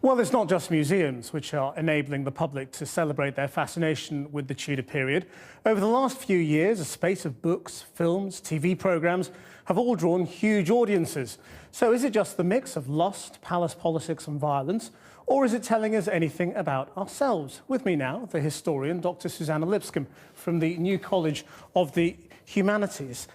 Well, it's not just museums which are enabling the public to celebrate their fascination with the Tudor period. Over the last few years, a spate of books, films, TV programmes have all drawn huge audiences. So is it just the mix of lust, palace politics and violence, or is it telling us anything about ourselves? With me now, the historian, Dr. Susanna Lipscomb from the New College of the Humanities.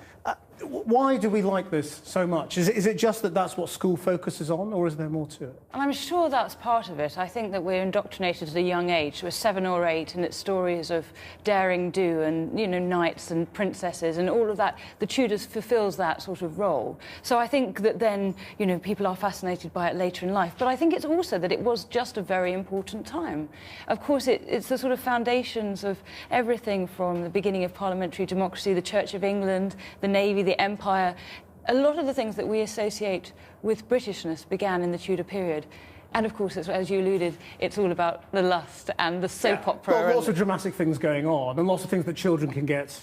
Why do we like this so much? Is it just that that's what school focuses on, or is there more to it? I'm sure that's part of it. I think that we're indoctrinated at a young age. We're 7 or 8, and it's stories of daring do and, you know, knights and princesses and all of that. The Tudors fulfills that sort of role. So I think that then, you know, people are fascinated by it later in life. But I think it's also that it was just a very important time. Of course, it's the sort of foundations of everything from the beginning of parliamentary democracy, the Church of England, the Navy, the Empire. A lot of the things that we associate with Britishness began in the Tudor period. And of course, as you alluded, it's all about the lust and the soap opera. Well, lots of dramatic things going on, and lots of things that children can get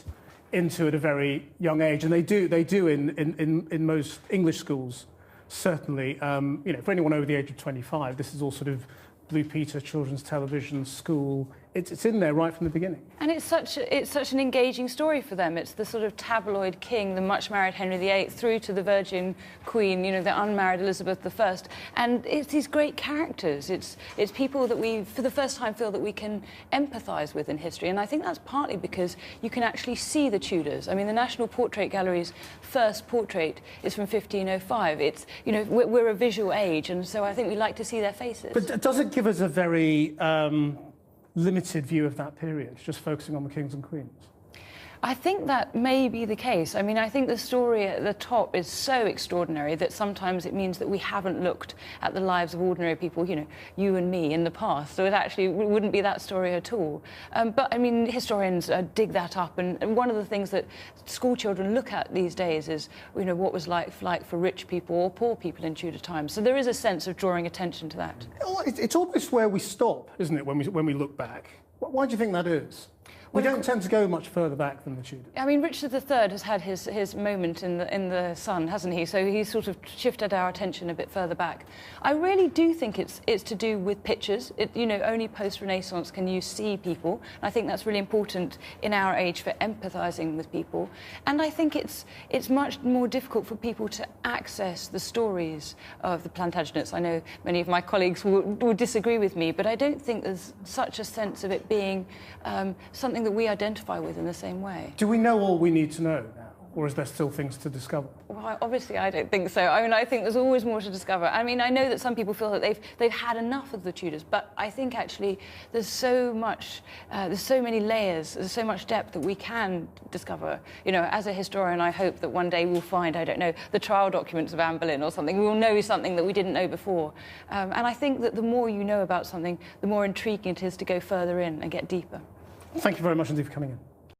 into at a very young age, and they do in most English schools, certainly. You know, for anyone over the age of 25, this is all sort of Blue Peter, children's television, school. It's in there right from the beginning. And it's such an engaging story for them. It's the sort of tabloid king, the much-married Henry VIII, through to the Virgin Queen, you know, the unmarried Elizabeth I. And it's these great characters. It's people that we, for the first time, feel that we can empathise with in history. And I think that's partly because you can actually see the Tudors. I mean, the National Portrait Gallery's first portrait is from 1505. It's, you know, we're a visual age, and so I think we like to see their faces. But does it give us a very limited view of that period, just focusing on the kings and queens? I think that may be the case. I mean, I think the story at the top is so extraordinary that sometimes it means that we haven't looked at the lives of ordinary people, you know, you and me in the past. So it actually wouldn't be that story at all. But, I mean, historians dig that up. And one of the things that school children look at these days is, you know, what was life like for rich people or poor people in Tudor times. So there is a sense of drawing attention to that. It's almost where we stop, isn't it, when we look back? Why do you think that is? We don't tend to go much further back than the Tudors. I mean, Richard III has had his moment in the sun, hasn't he? So he's sort of shifted our attention a bit further back. I really do think it's to do with pictures. You know, only post-Renaissance can you see people. And I think that's really important in our age for empathising with people. And I think it's much more difficult for people to access the stories of the Plantagenets. I know many of my colleagues will disagree with me, but I don't think there's such a sense of it being something that we identify with in the same way. Do we know all we need to know now, or is there still things to discover? Well, obviously, I don't think so. I mean, I think there's always more to discover. I mean, I know that some people feel that they've had enough of the Tudors, but I think actually there's so much, there's so many layers, there's so much depth that we can discover. You know, as a historian, I hope that one day we'll find, I don't know, the trial documents of Anne Boleyn or something. We'll know something that we didn't know before. And I think that the more you know about something, the more intriguing it is to go further in and get deeper. Thank you very much indeed for coming in.